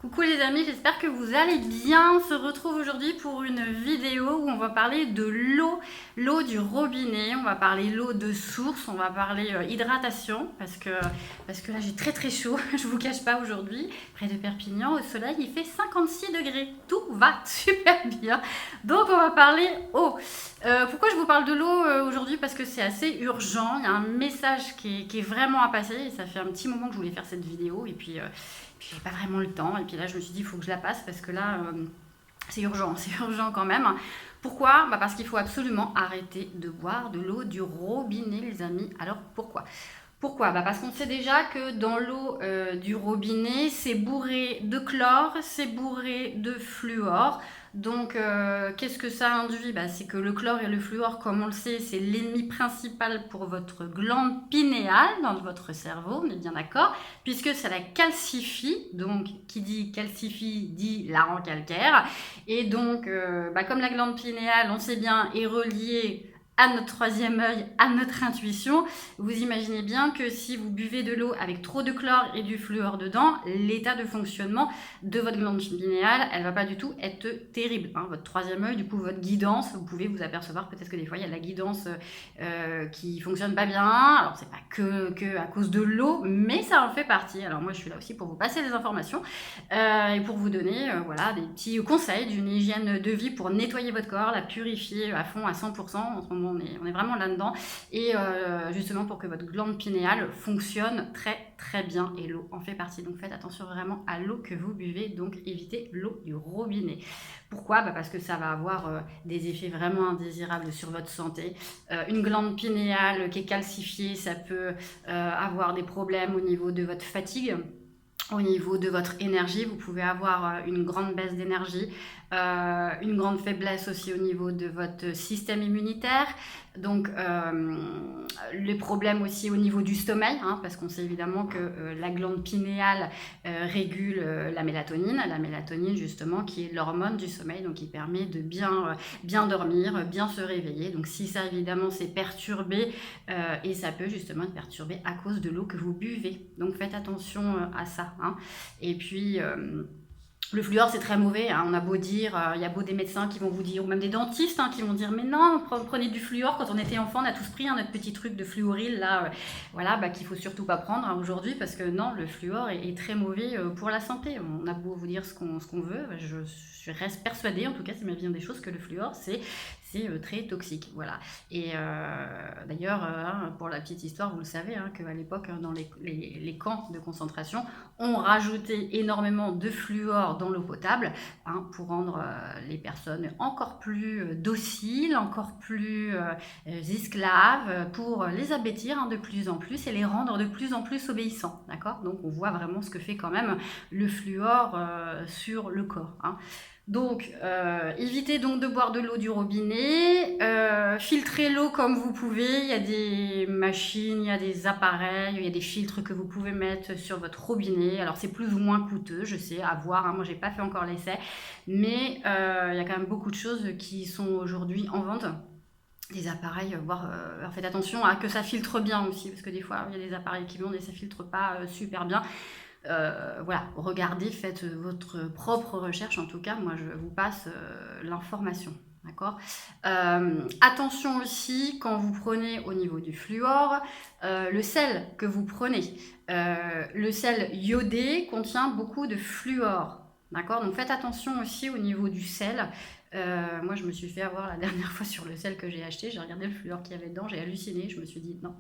Coucou les amis, j'espère que vous allez bien. On se retrouve aujourd'hui pour une vidéo où on va parler de l'eau du robinet, on va parler l'eau de source, on va parler hydratation parce que là j'ai très chaud, je vous cache pas aujourd'hui, près de Perpignan au soleil, il fait 56 degrés, tout va super bien. Donc on va parler eau. Pourquoi je vous parle de l'eau aujourd'hui? Parce que c'est assez urgent, il y a un message qui est vraiment à passer et ça fait un petit moment que je voulais faire cette vidéo et puis j'avais pas vraiment le temps et puis là je me suis dit il faut que je la passe parce que là c'est urgent quand même. Pourquoi? Parce qu'il faut absolument arrêter de boire de l'eau du robinet les amis. Alors pourquoi? Parce qu'on sait déjà que dans l'eau du robinet, c'est bourré de chlore, c'est bourré de fluor. Donc, qu'est-ce que ça induit? C'est que le chlore et le fluor, comme on le sait, c'est l'ennemi principal pour votre glande pinéale dans votre cerveau, on est bien d'accord, puisque ça la calcifie. Donc, qui dit calcifie dit la rend calcaire. Et donc, comme la glande pinéale, on sait bien, est reliée à notre troisième œil, à notre intuition, vous imaginez bien que si vous buvez de l'eau avec trop de chlore et du fluor dedans, l'état de fonctionnement de votre glande pinéale, elle va pas du tout être terrible. Votre troisième œil, du coup, votre guidance, vous pouvez vous apercevoir peut-être que des fois il y a de la guidance qui fonctionne pas bien. Alors c'est pas que à cause de l'eau, mais ça en fait partie. Alors moi je suis là aussi pour vous passer des informations et pour vous donner voilà, des petits conseils d'une hygiène de vie pour nettoyer votre corps, la purifier à fond à 100%. En ce moment on est vraiment là-dedans et justement pour que votre glande pinéale fonctionne très bien et l'eau en fait partie. Donc faites attention vraiment à l'eau que vous buvez, donc évitez l'eau du robinet. Pourquoi? Parce que ça va avoir des effets vraiment indésirables sur votre santé. Une glande pinéale qui est calcifiée, ça peut avoir des problèmes au niveau de votre fatigue. Au niveau de votre énergie, vous pouvez avoir une grande baisse d'énergie, une grande faiblesse aussi au niveau de votre système immunitaire. Donc, les problèmes aussi au niveau du sommeil, parce qu'on sait évidemment que la glande pinéale régule la mélatonine justement, qui est l'hormone du sommeil, donc qui permet de bien dormir, bien se réveiller. Donc, si ça évidemment c'est perturbé, et ça peut justement être perturbé à cause de l'eau que vous buvez. Donc, faites attention à ça. Et puis le fluor c'est très mauvais, on a beau dire, il y a beau des médecins qui vont vous dire, ou même des dentistes qui vont dire mais non, prenez du fluor. Quand on était enfant on a tous pris notre petit truc de fluoryle là, voilà, qu'il faut surtout pas prendre aujourd'hui parce que non, le fluor est très mauvais pour la santé. On a beau vous dire ce qu'on veut, je reste persuadée, en tout cas c'est ma vision des choses, que le fluor c'est très toxique, voilà. Et d'ailleurs, pour la petite histoire, vous le savez, qu'à l'époque, dans les camps de concentration, on rajoutait énormément de fluor dans l'eau potable pour rendre les personnes encore plus dociles, encore plus esclaves, pour les abêtir de plus en plus et les rendre de plus en plus obéissants, d'accord? Donc on voit vraiment ce que fait quand même le fluor sur le corps. Donc, évitez donc de boire de l'eau du robinet, filtrez l'eau comme vous pouvez, il y a des machines, il y a des appareils, il y a des filtres que vous pouvez mettre sur votre robinet. Alors c'est plus ou moins coûteux, je sais, à voir, moi j'ai pas fait encore l'essai, mais il y a quand même beaucoup de choses qui sont aujourd'hui en vente. Des appareils, alors faites attention à que ça filtre bien aussi, parce que des fois il y a des appareils qui vendent et ça filtre pas super bien. Voilà, regardez, faites votre propre recherche. En tout cas, moi, je vous passe l'information. D'accord. Attention aussi quand vous prenez au niveau du fluor, le sel que vous prenez. Le sel iodé contient beaucoup de fluor. D'accord. Donc faites attention aussi au niveau du sel. Moi je me suis fait avoir la dernière fois sur le sel que j'ai acheté, j'ai regardé le fluor qu'il y avait dedans, j'ai halluciné, je me suis dit non,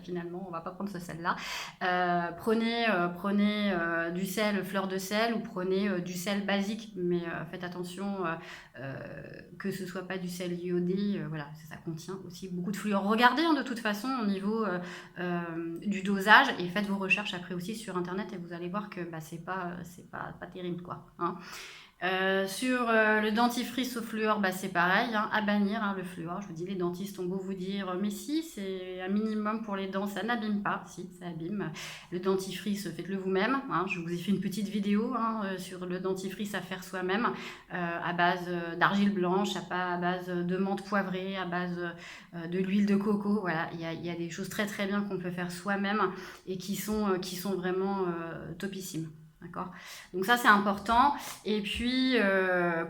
finalement on va pas prendre ce sel là. Prenez du sel, fleur de sel, ou prenez du sel basique, mais faites attention que ce soit pas du sel iodé, voilà, ça contient aussi beaucoup de fluor. Regardez de toute façon au niveau du dosage et faites vos recherches après aussi sur internet et vous allez voir que c'est pas terrible quoi. Sur le dentifrice au fluor, c'est pareil, à bannir le fluor. Je vous dis, les dentistes ont beau vous dire mais si, c'est un minimum pour les dents, ça n'abîme pas. Si, ça abîme. Le dentifrice, faites-le vous-même. Je vous ai fait une petite vidéo sur le dentifrice à faire soi-même, à base d'argile blanche, à base de menthe poivrée, à base de l'huile de coco. Voilà, il y a des choses très bien qu'on peut faire soi-même et qui sont vraiment topissimes. D'accord? Donc ça, c'est important. Et puis,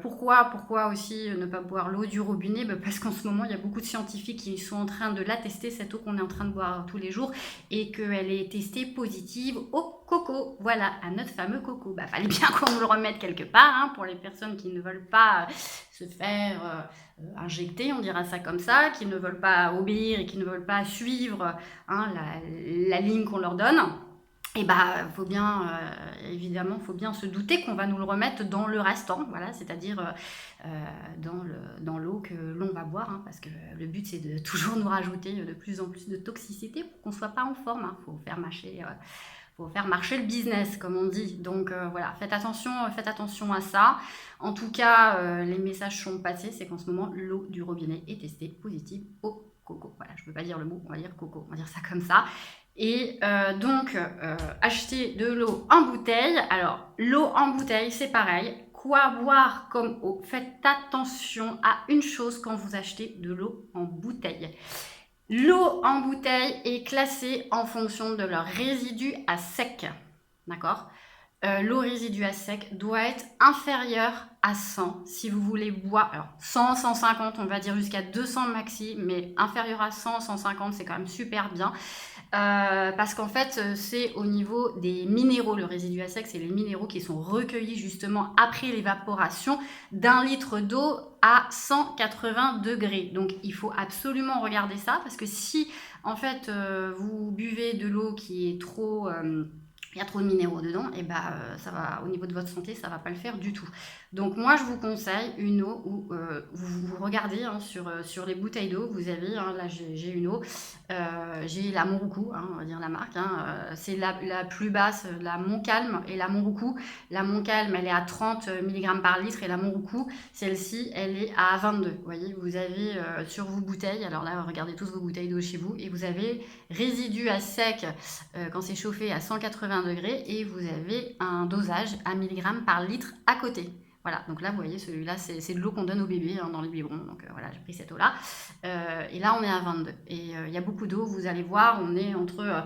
pourquoi aussi ne pas boire l'eau du robinet? Parce qu'en ce moment, il y a beaucoup de scientifiques qui sont en train de la tester, cette eau qu'on est en train de boire tous les jours, et qu'elle est testée positive au coco. Voilà, à notre fameux coco. Fallait bien qu'on nous le remette quelque part, hein, pour les personnes qui ne veulent pas se faire injecter, on dira ça comme ça, qui ne veulent pas obéir et qui ne veulent pas suivre, hein, la ligne qu'on leur donne. Et faut bien, évidemment, faut bien se douter qu'on va nous le remettre dans le restant, voilà, c'est-à-dire dans l'eau que l'on va boire, hein, parce que le but c'est de toujours nous rajouter de plus en plus de toxicité pour qu'on ne soit pas en forme, hein. Faut faire marcher le business, comme on dit. Donc voilà, faites attention à ça. En tout cas, les messages sont passés, c'est qu'en ce moment, l'eau du robinet est testée positive au coco. Voilà, je ne peux pas dire le mot, on va dire coco, on va dire ça comme ça. Et donc, acheter de l'eau en bouteille. Alors, l'eau en bouteille, c'est pareil. Quoi boire comme eau? Faites attention à une chose quand vous achetez de l'eau en bouteille. L'eau en bouteille est classée en fonction de leur résidu à sec. D'accord? L'eau résidu à sec doit être inférieure à 100 si vous voulez boire. Alors 100, 150, on va dire jusqu'à 200 maxi, mais inférieur à 100, 150, c'est quand même super bien. Parce qu'en fait, c'est au niveau des minéraux. Le résidu à sec, c'est les minéraux qui sont recueillis justement après l'évaporation d'un litre d'eau à 180 degrés. Donc, il faut absolument regarder ça parce que si, en fait, vous buvez de l'eau qui est trop... il y a trop de minéraux dedans, et ça va, au niveau de votre santé, ça va pas le faire du tout. Donc moi, je vous conseille une eau où vous regardez, hein, sur les bouteilles d'eau, vous avez, hein, là j'ai une eau, j'ai la Monroucou, hein, on va dire la marque, hein, c'est la plus basse, la Montcalm et la Monroucou. La Montcalm, elle est à 30 mg par litre et la Monroucou, celle-ci, elle est à 22. Vous voyez, vous avez sur vos bouteilles, alors là, regardez tous vos bouteilles d'eau chez vous, et vous avez résidu à sec quand c'est chauffé à 180 degrés et vous avez un dosage à milligrammes par litre à côté. Voilà, donc là, vous voyez, celui-là, c'est de l'eau qu'on donne aux bébés, hein, dans les biberons. Donc voilà, j'ai pris cette eau-là. Et là, on est à 22. Et il y a beaucoup d'eau, vous allez voir, on est entre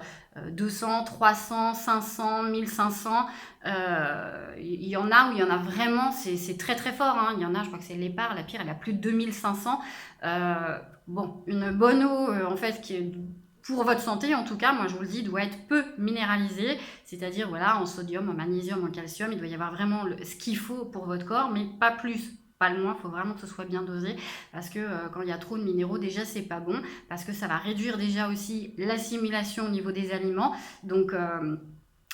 200, 300, 500, 1500. Il y en a où il y en a vraiment, c'est très très fort, hein. Il y en a, je crois que c'est l'Épar, la pire, elle a plus de 2500. Bon, une bonne eau, en fait, qui est... Pour votre santé, en tout cas, moi je vous le dis, doit être peu minéralisé, c'est-à-dire voilà, en sodium, en magnésium, en calcium, il doit y avoir vraiment ce qu'il faut pour votre corps, mais pas plus, pas le moins, il faut vraiment que ce soit bien dosé, parce que quand il y a trop de minéraux, déjà c'est pas bon, parce que ça va réduire déjà aussi l'assimilation au niveau des aliments, donc...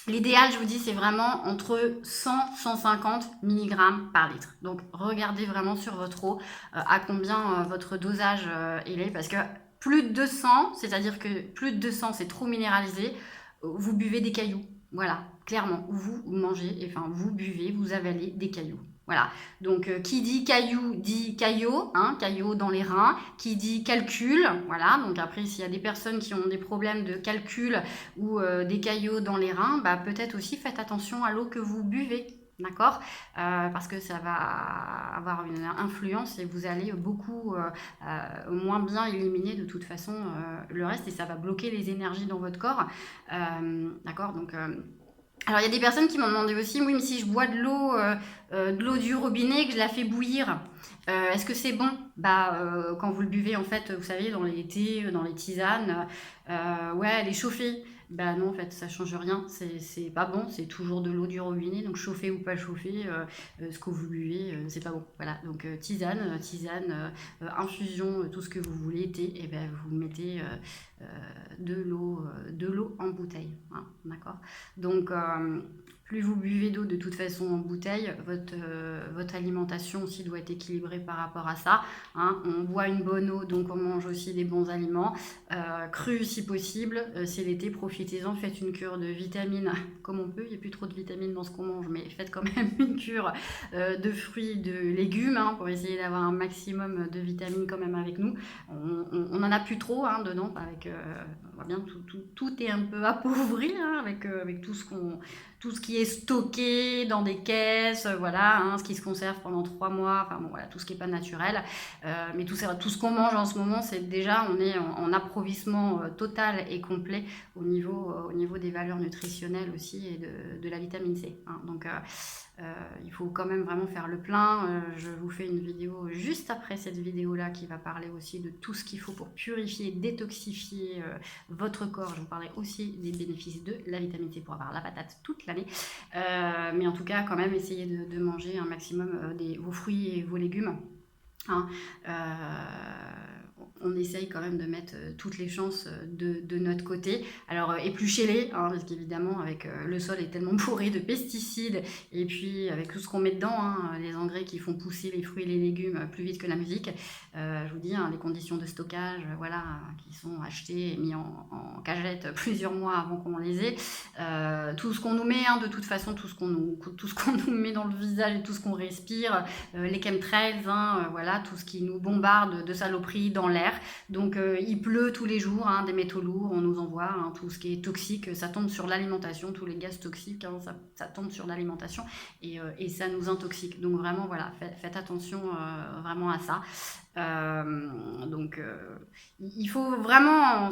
l'idéal, je vous dis, c'est vraiment entre 100 et 150 mg par litre. Donc, regardez vraiment sur votre eau à combien votre dosage est, parce que plus de 200, c'est-à-dire que plus de 200, c'est trop minéralisé, vous buvez des cailloux. Voilà, clairement, vous mangez, enfin, vous buvez, vous avalez des cailloux. Voilà, donc qui dit caillou dit caillot, hein, caillot dans les reins, qui dit calcul, voilà, donc après s'il y a des personnes qui ont des problèmes de calcul ou des caillots dans les reins, peut-être aussi faites attention à l'eau que vous buvez, d'accord, parce que ça va avoir une influence et vous allez beaucoup moins bien éliminer de toute façon le reste et ça va bloquer les énergies dans votre corps, d'accord, donc... Alors, il y a des personnes qui m'ont demandé aussi, oui, mais si je bois de l'eau du robinet, que je la fais bouillir, est-ce que c'est bon? Quand vous le buvez, en fait, vous savez, dans les thés, dans les tisanes, ouais, elle est chauffée. Non, en fait, ça change rien, c'est pas bon, c'est toujours de l'eau du robinet, donc chauffée ou pas chauffée, ce que vous buvez, c'est pas bon. Voilà, donc tisane, infusion, tout ce que vous voulez, thé, et vous mettez de l'eau en bouteille, hein, d'accord? Donc, plus vous buvez d'eau de toute façon en bouteille, votre alimentation aussi doit être équilibrée par rapport à ça, hein. On boit une bonne eau, donc on mange aussi des bons aliments, crus si possible, c'est l'été, profitez-en, faites une cure de vitamines comme on peut, il n'y a plus trop de vitamines dans ce qu'on mange, mais faites quand même une cure de fruits, de légumes, hein, pour essayer d'avoir un maximum de vitamines quand même avec nous. On n'en a plus trop, hein, dedans, avec, on voit bien, tout est un peu appauvri, hein, avec tout ce tout ce qui est stocké dans des caisses, voilà, hein, ce qui se conserve pendant 3 mois, enfin bon, voilà, tout ce qui n'est pas naturel. Mais tout ce qu'on mange en ce moment, c'est déjà, on est en approvissement total et complet au niveau des valeurs nutritionnelles aussi et de la vitamine C. Hein. Donc, il faut quand même vraiment faire le plein. Je vous fais une vidéo juste après cette vidéo-là qui va parler aussi de tout ce qu'il faut pour purifier, détoxifier votre corps. Je vous parlerai aussi des bénéfices de la vitamine C pour avoir la patate toute l'année. Mais en tout cas, quand même, essayez de manger un maximum vos fruits et vos légumes. Hein. On essaye quand même de mettre toutes les chances de notre côté. Alors épluchez-les, hein, parce qu'évidemment avec le sol est tellement bourré de pesticides et puis avec tout ce qu'on met dedans, hein, les engrais qui font pousser les fruits et les légumes plus vite que la musique. Je vous dis, hein, les conditions de stockage, voilà, qui sont achetées et mis en cagette plusieurs mois avant qu'on les ait. Tout ce qu'on nous met, hein, de toute façon, tout ce qu'on nous met dans le visage et tout ce qu'on respire, les chemtrails, hein, voilà, tout ce qui nous bombarde de saloperies dans l'air. Donc il pleut tous les jours, hein, des métaux lourds, on nous envoie, hein, tout ce qui est toxique, ça tombe sur l'alimentation, tous les gaz toxiques, hein, ça tombe sur l'alimentation et ça nous intoxique. Donc vraiment, voilà, faites attention vraiment à ça. Il faut vraiment,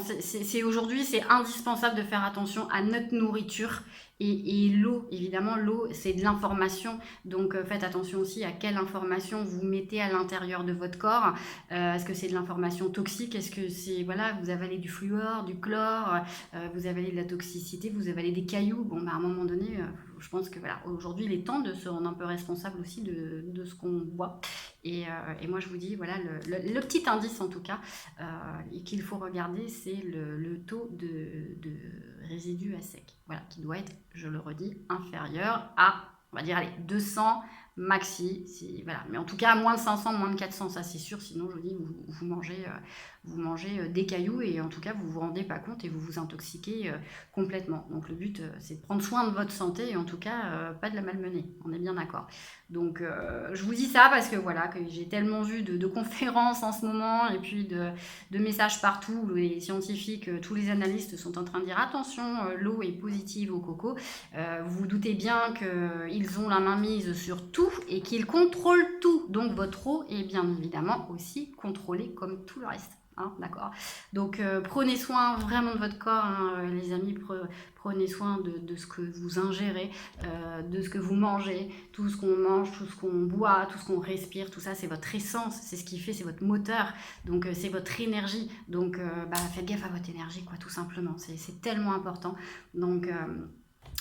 aujourd'hui c'est indispensable de faire attention à notre nourriture et l'eau, évidemment l'eau c'est de l'information, donc faites attention aussi à quelle information vous mettez à l'intérieur de votre corps. Est-ce que c'est de l'information toxique, est-ce que c'est, voilà, vous avalez du fluor, du chlore, vous avalez de la toxicité, vous avalez des cailloux, bon bah à un moment donné je pense que voilà, aujourd'hui il est temps de se rendre un peu responsable aussi de ce qu'on boit. Et moi je vous dis, voilà, le petit indice en tout cas qu'il faut regarder, c'est le taux de résidus à sec, voilà, qui doit être, je le redis, inférieur à, on va dire, allez, 200 maxi, voilà. Mais en tout cas moins de 500, moins de 400, ça c'est sûr, sinon je vous dis, vous mangez des cailloux et en tout cas vous vous rendez pas compte et vous vous intoxiquez complètement. Donc le but c'est de prendre soin de votre santé et en tout cas pas de la malmener, on est bien d'accord. Donc je vous dis ça parce que voilà, que j'ai tellement vu de conférences en ce moment et puis de messages partout où les scientifiques, tous les analystes sont en train de dire attention, l'eau est positive au coco. Vous vous doutez bien qu'ils ont la main mise sur tout et qu'ils contrôlent tout. Donc votre eau est bien évidemment aussi contrôlée comme tout le reste. Hein, d'accord. Donc prenez soin vraiment de votre corps, hein, les amis, prenez soin de ce que vous ingérez, de ce que vous mangez, tout ce qu'on mange, tout ce qu'on boit, tout ce qu'on respire, tout ça c'est votre essence, c'est ce qui fait, c'est votre moteur, donc c'est votre énergie, donc faites gaffe à votre énergie, quoi, tout simplement, c'est tellement important. Donc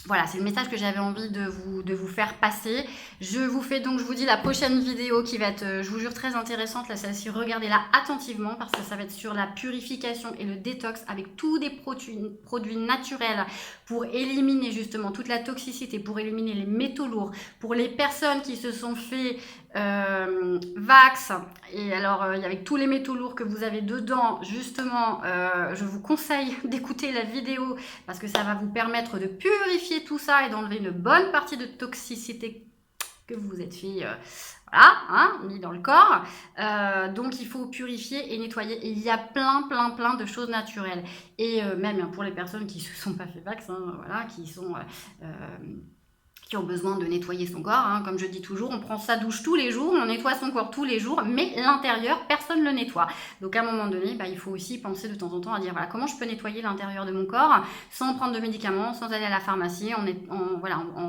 voilà, c'est le message que j'avais envie de vous faire passer. Je vous dis la prochaine vidéo qui va être, je vous jure, très intéressante. Là, celle-ci, regardez-la attentivement parce que ça va être sur la purification et le détox avec tous des produits naturels pour éliminer justement toute la toxicité, pour éliminer les métaux lourds. Pour les personnes qui se sont fait Vax, et alors avec tous les métaux lourds que vous avez dedans, justement, je vous conseille d'écouter la vidéo parce que ça va vous permettre de purifier tout ça et d'enlever une bonne partie de toxicité que vous vous êtes fait voilà, hein, mis dans le corps. Donc il faut purifier et nettoyer. Et il y a plein de choses naturelles. Et même pour les personnes qui ne se sont pas fait Vax, hein, voilà, qui ont besoin de nettoyer son corps, hein. Comme je dis toujours, on prend sa douche tous les jours, on nettoie son corps tous les jours, mais l'intérieur, personne ne le nettoie. Donc à un moment donné, il faut aussi penser de temps en temps à dire, voilà, comment je peux nettoyer l'intérieur de mon corps sans prendre de médicaments, sans aller à la pharmacie, en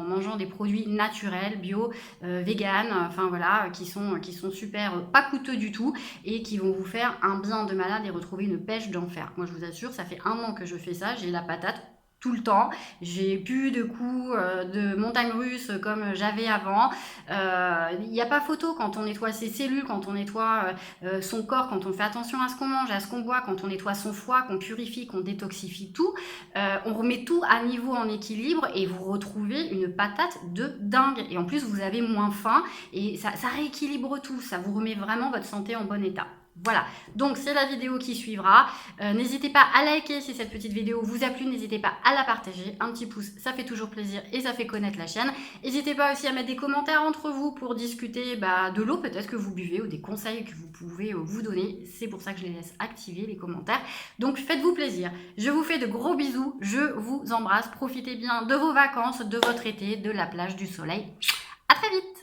mangeant des produits naturels, bio, vegan, enfin voilà, qui sont super, pas coûteux du tout, et qui vont vous faire un bien de malade et retrouver une pêche d'enfer. Moi je vous assure, ça fait 1 an que je fais ça, j'ai la patate tout le temps, j'ai plus de coups de montagne russe comme j'avais avant. Il n'y a pas photo quand on nettoie ses cellules, quand on nettoie son corps, quand on fait attention à ce qu'on mange, à ce qu'on boit, quand on nettoie son foie, qu'on purifie, qu'on détoxifie tout, on remet tout à niveau en équilibre et vous retrouvez une patate de dingue. Et en plus vous avez moins faim et ça rééquilibre tout, ça vous remet vraiment votre santé en bon état. Voilà, donc c'est la vidéo qui suivra. N'hésitez pas à liker si cette petite vidéo vous a plu, n'hésitez pas à la partager. Un petit pouce, ça fait toujours plaisir et ça fait connaître la chaîne. N'hésitez pas aussi à mettre des commentaires entre vous pour discuter de l'eau peut-être que vous buvez ou des conseils que vous pouvez vous donner. C'est pour ça que je les laisse activer, les commentaires. Donc faites-vous plaisir. Je vous fais de gros bisous, je vous embrasse. Profitez bien de vos vacances, de votre été, de la plage, du soleil. À très vite!